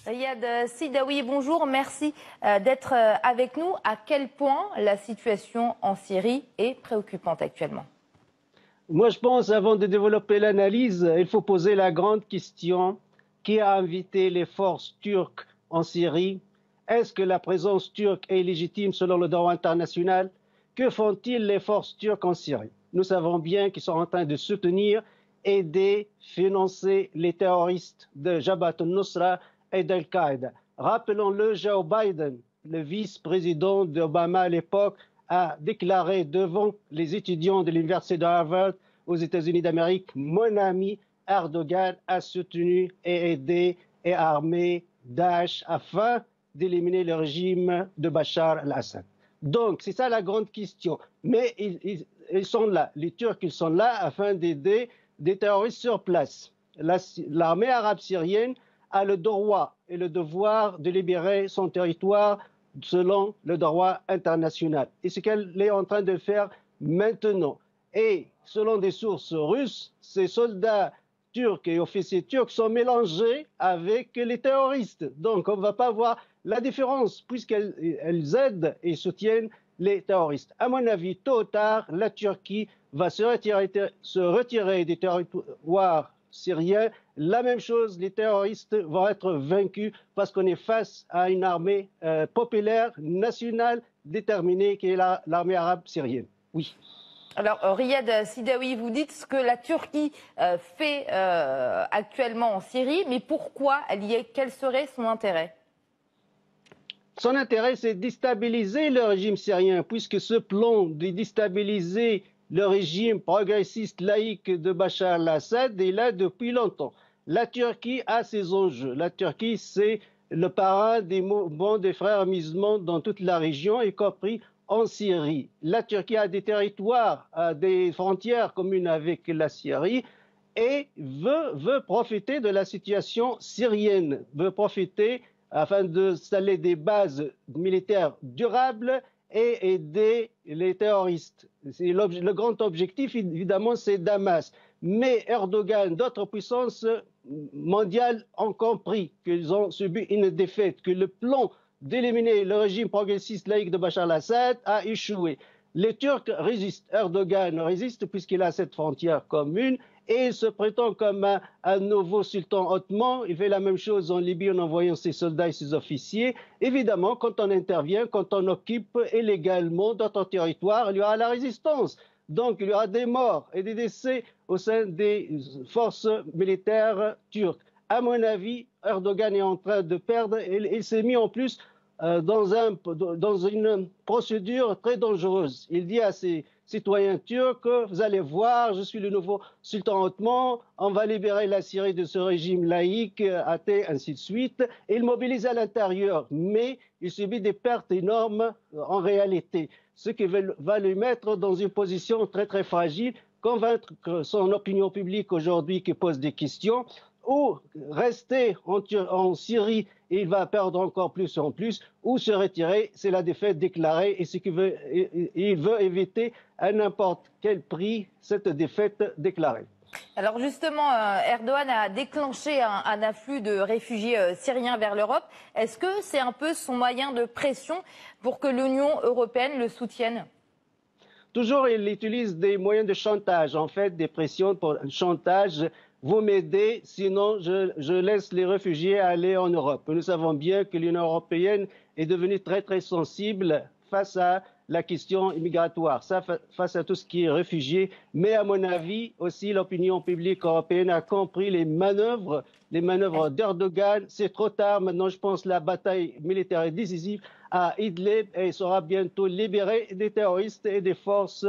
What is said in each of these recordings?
Riyad Sidaoui, bonjour, merci d'être avec nous. À quel point la situation en Syrie est préoccupante actuellement? Moi, je pense, avant de développer l'analyse, il faut poser la grande question. Qui a invité les forces turques en Syrie? Est-ce que la présence turque est légitime selon le droit international? Que font-ils les forces turques en Syrie? Nous savons bien qu'ils sont en train de soutenir, aider, financer les terroristes de Jabhat al-Nusra et d'Al-Qaïda. Rappelons-le, Joe Biden, le vice-président d'Obama à l'époque, a déclaré devant les étudiants de l'université de Harvard aux États-Unis d'Amérique, mon ami Erdogan a soutenu et aidé et armé Daesh afin d'éliminer le régime de Bachar al-Assad. Donc, c'est ça la grande question. Mais ils sont là, les Turcs, ils sont là afin d'aider des terroristes sur place. L'armée arabe syrienne a le droit et le devoir de libérer son territoire selon le droit international. Et ce qu'elle est en train de faire maintenant. Et selon des sources russes, ces soldats turcs et officiers turcs sont mélangés avec les terroristes. Donc on ne va pas voir la différence puisqu'elles aident et soutiennent les terroristes. À mon avis, tôt ou tard, la Turquie va se retirer des territoires syriens. La même chose, les terroristes vont être vaincus parce qu'on est face à une armée populaire, nationale, déterminée, qui est l'armée arabe syrienne. Oui. Alors, Riyad Sidaoui, vous dites ce que la Turquie fait actuellement en Syrie, mais pourquoi elle y est? Quel serait son intérêt? Son intérêt, c'est de déstabiliser le régime syrien, puisque ce plan de déstabiliser le régime progressiste laïque de Bachar al-Assad est là depuis longtemps. La Turquie a ses enjeux. La Turquie, c'est le parrain des mouvements des frères musulmans dans toute la région, y compris en Syrie. La Turquie a des territoires, des frontières communes avec la Syrie et veut profiter de la situation syrienne, veut profiter afin d'installer des bases militaires durables et aider les terroristes. Le grand objectif, évidemment, c'est Damas. Mais Erdogan, d'autres puissances mondiales ont compris qu'ils ont subi une défaite, que le plan d'éliminer le régime progressiste laïque de Bachar al-Assad a échoué. Les Turcs résistent, Erdogan résiste puisqu'il a cette frontière commune et il se prétend comme un nouveau sultan ottoman. Il fait la même chose en Libye en envoyant ses soldats et ses officiers. Évidemment, quand on intervient, quand on occupe illégalement d'autres territoires, il y aura la résistance. Donc il y aura des morts et des décès au sein des forces militaires turques. À mon avis, Erdogan est en train de perdre et il s'est mis en plus dans une procédure très dangereuse. Il dit à ses citoyens turcs, vous allez voir, je suis le nouveau sultan ottoman, on va libérer la Syrie de ce régime laïque, athée, ainsi de suite. Et il mobilise à l'intérieur, mais il subit des pertes énormes en réalité, ce qui va lui mettre dans une position très très fragile, convaincre son opinion publique aujourd'hui qui pose des questions, ou rester en Syrie et il va perdre encore plus en plus, ou se retirer, c'est la défaite déclarée et il veut éviter à n'importe quel prix cette défaite déclarée. Alors justement, Erdogan a déclenché un afflux de réfugiés syriens vers l'Europe. Est-ce que c'est un peu son moyen de pression pour que l'Union européenne le soutienne? Toujours, il utilise des moyens de chantage, en fait, des pressions pour chantage. Vous m'aidez, sinon je laisse les réfugiés aller en Europe. Nous savons bien que l'Union européenne est devenue très très sensible face à la question migratoire, face à tout ce qui est réfugié. Mais à mon avis, aussi l'opinion publique européenne a compris les manœuvres d'Erdogan. C'est trop tard. Maintenant, je pense que la bataille militaire est décisive à Idlib et il sera bientôt libéré des terroristes et des forces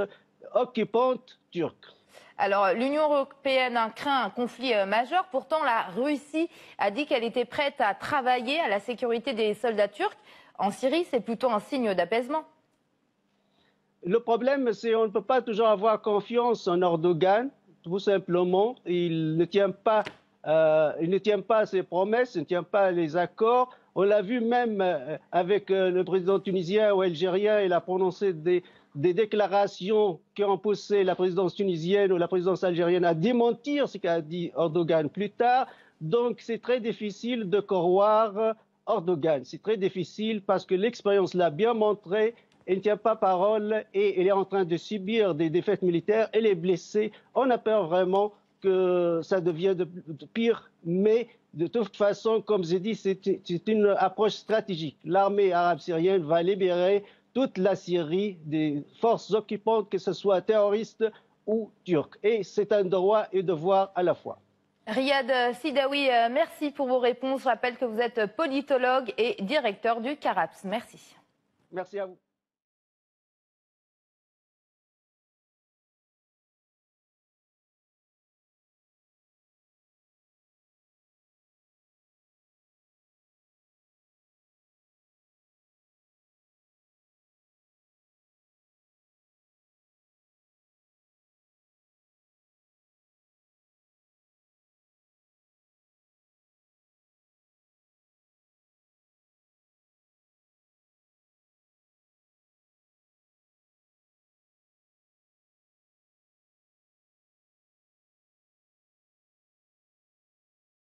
occupantes turques. Alors, l'Union européenne craint un conflit majeur. Pourtant, la Russie a dit qu'elle était prête à travailler à la sécurité des soldats turcs. En Syrie, c'est plutôt un signe d'apaisement. Le problème, c'est qu'on ne peut pas toujours avoir confiance en Erdogan, tout simplement. Il ne tient pas à ses promesses, il ne tient pas les accords. On l'a vu même avec le président tunisien ou algérien, il a prononcé des déclarations qui ont poussé la présidence tunisienne ou la présidence algérienne à démentir ce qu'a dit Erdogan plus tard. Donc c'est très difficile de croire Erdogan. C'est très difficile parce que l'expérience l'a bien montré. Il ne tient pas parole et il est en train de subir des défaites militaires. Elle est blessée. On a peur vraiment que ça devienne de pire. Mais de toute façon, comme j'ai dit, c'est une approche stratégique. L'armée arabe syrienne va libérer toute la Syrie des forces occupantes, que ce soit terroristes ou turques. Et c'est un droit et devoir à la fois. Riyad Sidawi, merci pour vos réponses. Je rappelle que vous êtes politologue et directeur du CARAPS. Merci. Merci à vous.